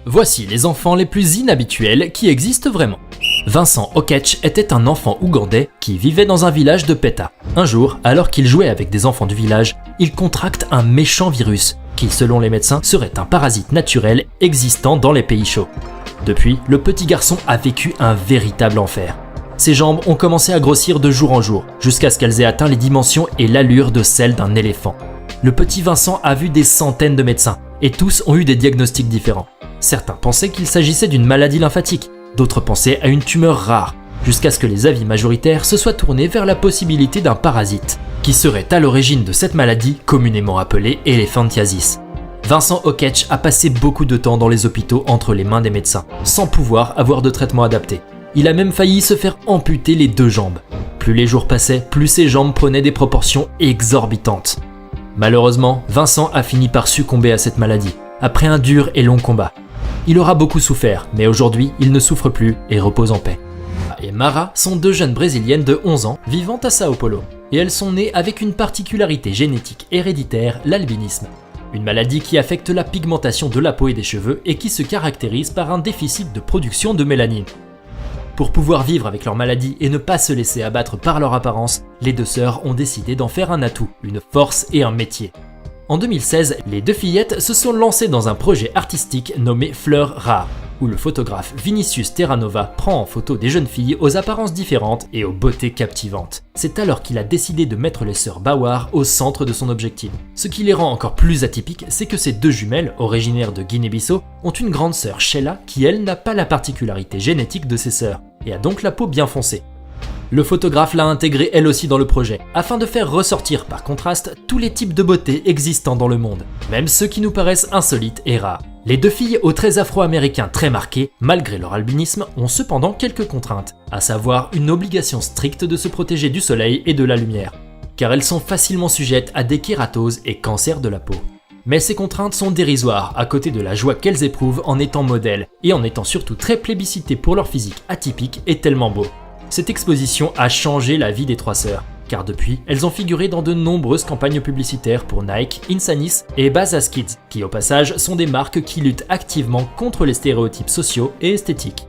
Voici les enfants les plus inhabituels qui existent vraiment. Vincent Oketch était un enfant ougandais qui vivait dans un village de Peta. Un jour, alors qu'il jouait avec des enfants du village, il contracte un méchant virus qui, selon les médecins, serait un parasite naturel existant dans les pays chauds. Depuis, le petit garçon a vécu un véritable enfer. Ses jambes ont commencé à grossir de jour en jour, jusqu'à ce qu'elles aient atteint les dimensions et l'allure de celles d'un éléphant. Le petit Vincent a vu des centaines de médecins, et tous ont eu des diagnostics différents. Certains pensaient qu'il s'agissait d'une maladie lymphatique, d'autres pensaient à une tumeur rare, jusqu'à ce que les avis majoritaires se soient tournés vers la possibilité d'un parasite, qui serait à l'origine de cette maladie communément appelée éléphantiasis. Vincent Oketch a passé beaucoup de temps dans les hôpitaux entre les mains des médecins, sans pouvoir avoir de traitement adapté. Il a même failli se faire amputer les 2 jambes. Plus les jours passaient, plus ses jambes prenaient des proportions exorbitantes. Malheureusement, Vincent a fini par succomber à cette maladie, après un dur et long combat. Il aura beaucoup souffert, mais aujourd'hui, il ne souffre plus et repose en paix. Et Mara sont 2 jeunes brésiliennes de 11 ans vivant à Sao Paulo. Et elles sont nées avec une particularité génétique héréditaire, l'albinisme. Une maladie qui affecte la pigmentation de la peau et des cheveux et qui se caractérise par un déficit de production de mélanine. Pour pouvoir vivre avec leur maladie et ne pas se laisser abattre par leur apparence, les 2 sœurs ont décidé d'en faire un atout, une force et un métier. En 2016, les 2 fillettes se sont lancées dans un projet artistique nommé Fleurs Rares, où le photographe Vinicius Terranova prend en photo des jeunes filles aux apparences différentes et aux beautés captivantes. C'est alors qu'il a décidé de mettre les sœurs Bawar au centre de son objectif. Ce qui les rend encore plus atypiques, c'est que ces 2 jumelles, originaires de Guinée-Bissau, ont une grande sœur Sheila qui elle n'a pas la particularité génétique de ses sœurs, et a donc la peau bien foncée. Le photographe l'a intégrée elle aussi dans le projet, afin de faire ressortir par contraste tous les types de beauté existants dans le monde, même ceux qui nous paraissent insolites et rares. Les 2 filles aux traits afro-américains très marqués, malgré leur albinisme, ont cependant quelques contraintes, à savoir une obligation stricte de se protéger du soleil et de la lumière, car elles sont facilement sujettes à des kératoses et cancers de la peau. Mais ces contraintes sont dérisoires à côté de la joie qu'elles éprouvent en étant modèles, et en étant surtout très plébiscitées pour leur physique atypique et tellement beau. Cette exposition a changé la vie des 3 sœurs, car depuis, elles ont figuré dans de nombreuses campagnes publicitaires pour Nike, Insanis et Bazaz Kids, qui au passage sont des marques qui luttent activement contre les stéréotypes sociaux et esthétiques.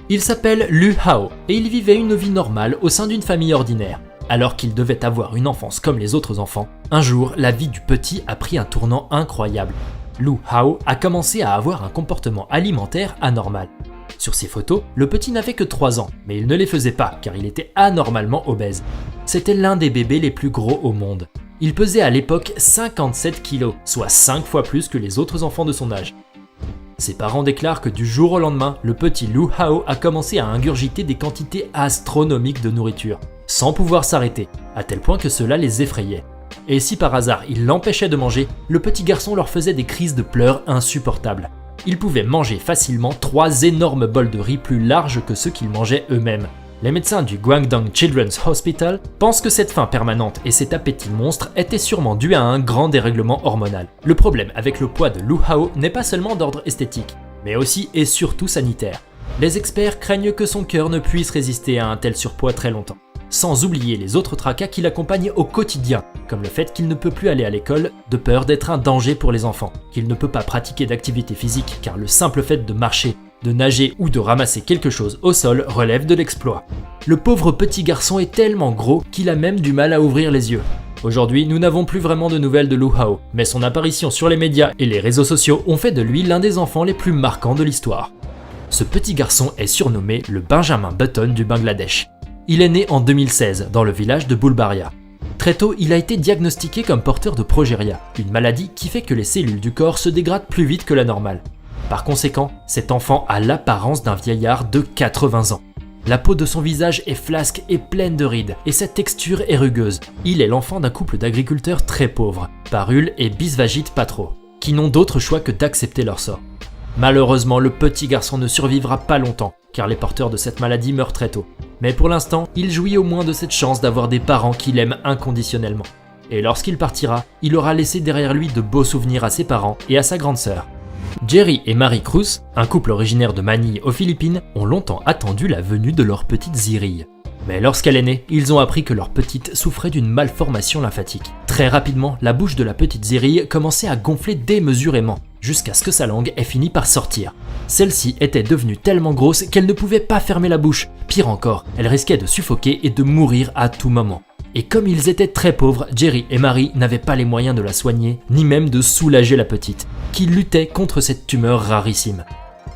Il s'appelle Lu Hao, et il vivait une vie normale au sein d'une famille ordinaire. Alors qu'il devait avoir une enfance comme les autres enfants, un jour, la vie du petit a pris un tournant incroyable. Lu Hao a commencé à avoir un comportement alimentaire anormal. Sur ses photos, le petit n'avait que 3 ans, mais il ne les faisait pas car il était anormalement obèse. C'était l'un des bébés les plus gros au monde. Il pesait à l'époque 57 kilos, soit 5 fois plus que les autres enfants de son âge. Ses parents déclarent que du jour au lendemain, le petit Lu Hao a commencé à ingurgiter des quantités astronomiques de nourriture, sans pouvoir s'arrêter, à tel point que cela les effrayait. Et si par hasard il l'empêchait de manger, le petit garçon leur faisait des crises de pleurs insupportables. Ils pouvaient manger facilement 3 énormes bols de riz plus larges que ceux qu'ils mangeaient eux-mêmes. Les médecins du Guangdong Children's Hospital pensent que cette faim permanente et cet appétit monstre étaient sûrement dus à un grand dérèglement hormonal. Le problème avec le poids de Lu Hao n'est pas seulement d'ordre esthétique, mais aussi et surtout sanitaire. Les experts craignent que son cœur ne puisse résister à un tel surpoids très longtemps. Sans oublier les autres tracas qui l'accompagnent au quotidien, comme le fait qu'il ne peut plus aller à l'école de peur d'être un danger pour les enfants, qu'il ne peut pas pratiquer d'activité physique car le simple fait de marcher, de nager ou de ramasser quelque chose au sol relève de l'exploit. Le pauvre petit garçon est tellement gros qu'il a même du mal à ouvrir les yeux. Aujourd'hui, nous n'avons plus vraiment de nouvelles de Lu Hao, mais son apparition sur les médias et les réseaux sociaux ont fait de lui l'un des enfants les plus marquants de l'histoire. Ce petit garçon est surnommé le Benjamin Button du Bangladesh. Il est né en 2016 dans le village de Bulbaria. Très tôt, il a été diagnostiqué comme porteur de progéria, une maladie qui fait que les cellules du corps se dégradent plus vite que la normale. Par conséquent, cet enfant a l'apparence d'un vieillard de 80 ans. La peau de son visage est flasque et pleine de rides, et sa texture est rugueuse. Il est l'enfant d'un couple d'agriculteurs très pauvres, Parul et Bisvajit Patro, qui n'ont d'autre choix que d'accepter leur sort. Malheureusement, le petit garçon ne survivra pas longtemps, car les porteurs de cette maladie meurent très tôt. Mais pour l'instant, il jouit au moins de cette chance d'avoir des parents qui l'aiment inconditionnellement. Et lorsqu'il partira, il aura laissé derrière lui de beaux souvenirs à ses parents et à sa grande sœur. Jerry et Marie Cruz, un couple originaire de Manille aux Philippines, ont longtemps attendu la venue de leur petite Zirille. Mais lorsqu'elle est née, ils ont appris que leur petite souffrait d'une malformation lymphatique. Très rapidement, la bouche de la petite Zirille commençait à gonfler démesurément, jusqu'à ce que sa langue ait fini par sortir. Celle-ci était devenue tellement grosse qu'elle ne pouvait pas fermer la bouche. Pire encore, elle risquait de suffoquer et de mourir à tout moment. Et comme ils étaient très pauvres, Jerry et Mary n'avaient pas les moyens de la soigner, ni même de soulager la petite, qui luttait contre cette tumeur rarissime.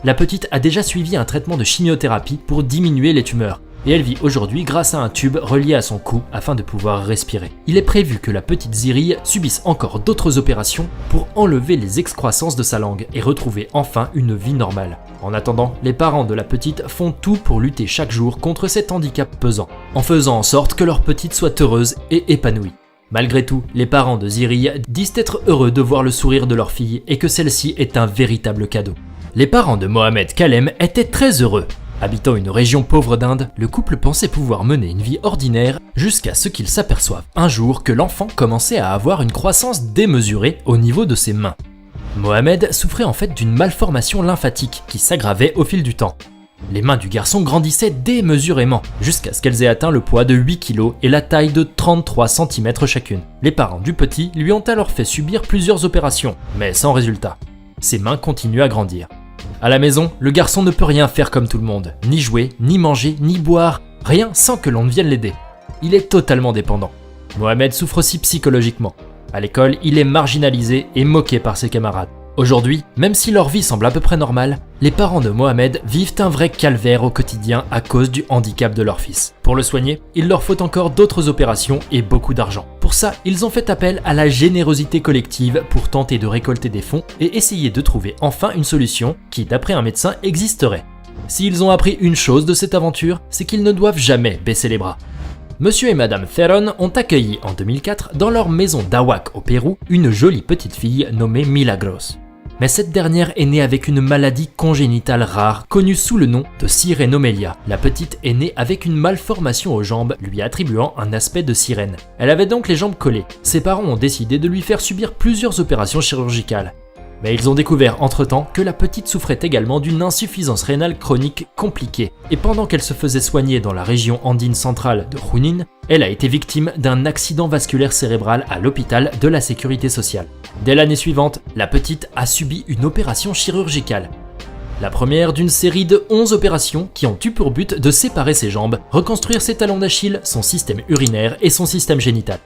La petite a déjà suivi un traitement de chimiothérapie pour diminuer les tumeurs, et elle vit aujourd'hui grâce à un tube relié à son cou afin de pouvoir respirer. Il est prévu que la petite Zirille subisse encore d'autres opérations pour enlever les excroissances de sa langue et retrouver enfin une vie normale. En attendant, les parents de la petite font tout pour lutter chaque jour contre cet handicap pesant, en faisant en sorte que leur petite soit heureuse et épanouie. Malgré tout, les parents de Zirille disent être heureux de voir le sourire de leur fille et que celle-ci est un véritable cadeau. Les parents de Mohamed Khalem étaient très heureux. Habitant une région pauvre d'Inde, le couple pensait pouvoir mener une vie ordinaire jusqu'à ce qu'ils s'aperçoivent un jour que l'enfant commençait à avoir une croissance démesurée au niveau de ses mains. Mohamed souffrait en fait d'une malformation lymphatique qui s'aggravait au fil du temps. Les mains du garçon grandissaient démesurément jusqu'à ce qu'elles aient atteint le poids de 8 kg et la taille de 33 cm chacune. Les parents du petit lui ont alors fait subir plusieurs opérations, mais sans résultat. Ses mains continuent à grandir. À la maison, le garçon ne peut rien faire comme tout le monde, ni jouer, ni manger, ni boire, rien sans que l'on ne vienne l'aider. Il est totalement dépendant. Mohamed souffre aussi psychologiquement. À l'école, il est marginalisé et moqué par ses camarades. Aujourd'hui, même si leur vie semble à peu près normale, les parents de Mohamed vivent un vrai calvaire au quotidien à cause du handicap de leur fils. Pour le soigner, il leur faut encore d'autres opérations et beaucoup d'argent. Pour ça, ils ont fait appel à la générosité collective pour tenter de récolter des fonds et essayer de trouver enfin une solution qui, d'après un médecin, existerait. S'ils ont appris une chose de cette aventure, c'est qu'ils ne doivent jamais baisser les bras. Monsieur et Madame Theron ont accueilli en 2004 dans leur maison d'Awak au Pérou une jolie petite fille nommée Milagros. Mais cette dernière est née avec une maladie congénitale rare connue sous le nom de sirènomélia. La petite est née avec une malformation aux jambes lui attribuant un aspect de sirène. Elle avait donc les jambes collées. Ses parents ont décidé de lui faire subir plusieurs opérations chirurgicales. Mais ils ont découvert entre-temps que la petite souffrait également d'une insuffisance rénale chronique compliquée. Et pendant qu'elle se faisait soigner dans la région andine centrale de Junín, elle a été victime d'un accident vasculaire cérébral à l'hôpital de la Sécurité sociale. Dès l'année suivante, la petite a subi une opération chirurgicale. La première d'une série de 11 opérations qui ont eu pour but de séparer ses jambes, reconstruire ses talons d'Achille, son système urinaire et son système génital.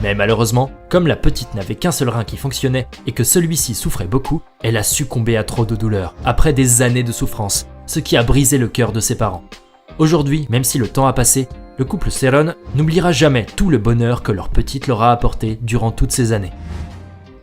Mais malheureusement, comme la petite n'avait qu'un seul rein qui fonctionnait et que celui-ci souffrait beaucoup, elle a succombé à trop de douleurs, après des années de souffrance, ce qui a brisé le cœur de ses parents. Aujourd'hui, même si le temps a passé, le couple Theron n'oubliera jamais tout le bonheur que leur petite leur a apporté durant toutes ces années.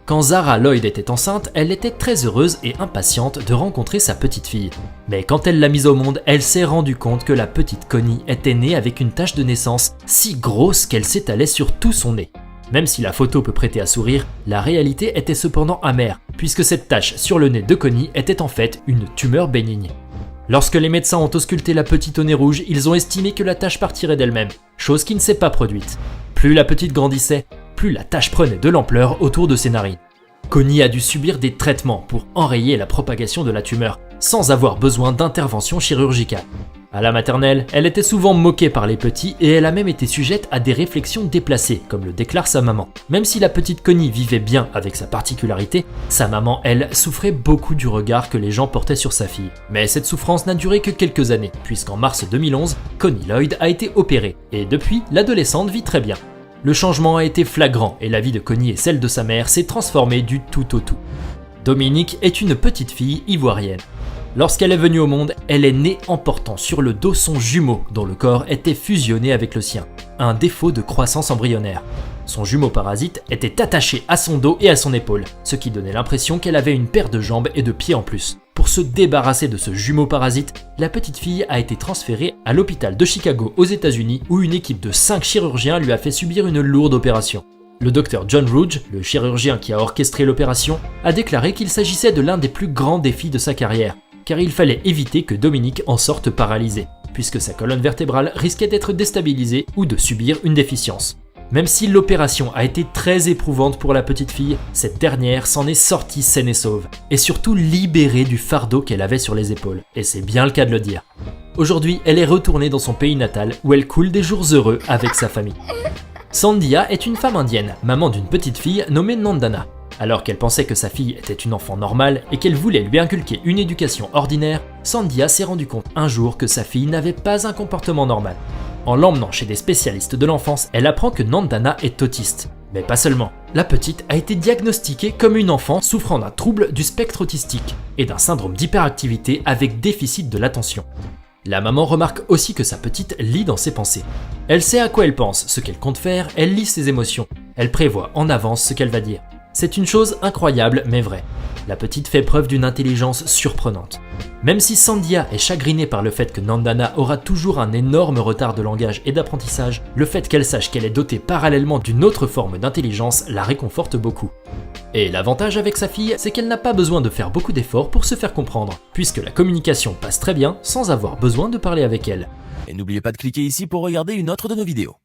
Quand Zara Lloyd était enceinte, elle était très heureuse et impatiente de rencontrer sa petite fille. Mais quand elle l'a mise au monde, elle s'est rendue compte que la petite Connie était née avec une tache de naissance si grosse qu'elle s'étalait sur tout son nez. Même si la photo peut prêter à sourire, la réalité était cependant amère, puisque cette tache sur le nez de Connie était en fait une tumeur bénigne. Lorsque les médecins ont ausculté la petite au nez rouge, ils ont estimé que la tache partirait d'elle-même, chose qui ne s'est pas produite. Plus la petite grandissait, plus la tache prenait de l'ampleur autour de ses narines. Connie a dû subir des traitements pour enrayer la propagation de la tumeur, sans avoir besoin d'intervention chirurgicale. À la maternelle, elle était souvent moquée par les petits et elle a même été sujette à des réflexions déplacées, comme le déclare sa maman. Même si la petite Connie vivait bien avec sa particularité, sa maman, elle, souffrait beaucoup du regard que les gens portaient sur sa fille. Mais cette souffrance n'a duré que quelques années, puisqu'en mars 2011, Connie Lloyd a été opérée, et depuis, l'adolescente vit très bien. Le changement a été flagrant et la vie de Connie et celle de sa mère s'est transformée du tout au tout. Dominique est une petite fille ivoirienne. Lorsqu'elle est venue au monde, elle est née en portant sur le dos son jumeau dont le corps était fusionné avec le sien, un défaut de croissance embryonnaire. Son jumeau parasite était attaché à son dos et à son épaule, ce qui donnait l'impression qu'elle avait une paire de jambes et de pieds en plus. Pour se débarrasser de ce jumeau parasite, la petite fille a été transférée à l'hôpital de Chicago aux États-Unis où une équipe de 5 chirurgiens lui a fait subir une lourde opération. Le docteur John Rouge, le chirurgien qui a orchestré l'opération, a déclaré qu'il s'agissait de l'un des plus grands défis de sa carrière, car il fallait éviter que Dominique en sorte paralysé, puisque sa colonne vertébrale risquait d'être déstabilisée ou de subir une déficience. Même si l'opération a été très éprouvante pour la petite fille, cette dernière s'en est sortie saine et sauve, et surtout libérée du fardeau qu'elle avait sur les épaules, et c'est bien le cas de le dire. Aujourd'hui, elle est retournée dans son pays natal où elle coule des jours heureux avec sa famille. Sandhya est une femme indienne, maman d'une petite fille nommée Nandana. Alors qu'elle pensait que sa fille était une enfant normale et qu'elle voulait lui inculquer une éducation ordinaire, Sandhya s'est rendu compte un jour que sa fille n'avait pas un comportement normal. En l'emmenant chez des spécialistes de l'enfance, elle apprend que Nandana est autiste. Mais pas seulement. La petite a été diagnostiquée comme une enfant souffrant d'un trouble du spectre autistique et d'un syndrome d'hyperactivité avec déficit de l'attention. La maman remarque aussi que sa petite lit dans ses pensées. Elle sait à quoi elle pense, ce qu'elle compte faire, elle lit ses émotions. Elle prévoit en avance ce qu'elle va dire. C'est une chose incroyable mais vraie. La petite fait preuve d'une intelligence surprenante. Même si Sandhya est chagrinée par le fait que Nandana aura toujours un énorme retard de langage et d'apprentissage, le fait qu'elle sache qu'elle est dotée parallèlement d'une autre forme d'intelligence la réconforte beaucoup. Et l'avantage avec sa fille, c'est qu'elle n'a pas besoin de faire beaucoup d'efforts pour se faire comprendre, puisque la communication passe très bien sans avoir besoin de parler avec elle. Et n'oubliez pas de cliquer ici pour regarder une autre de nos vidéos.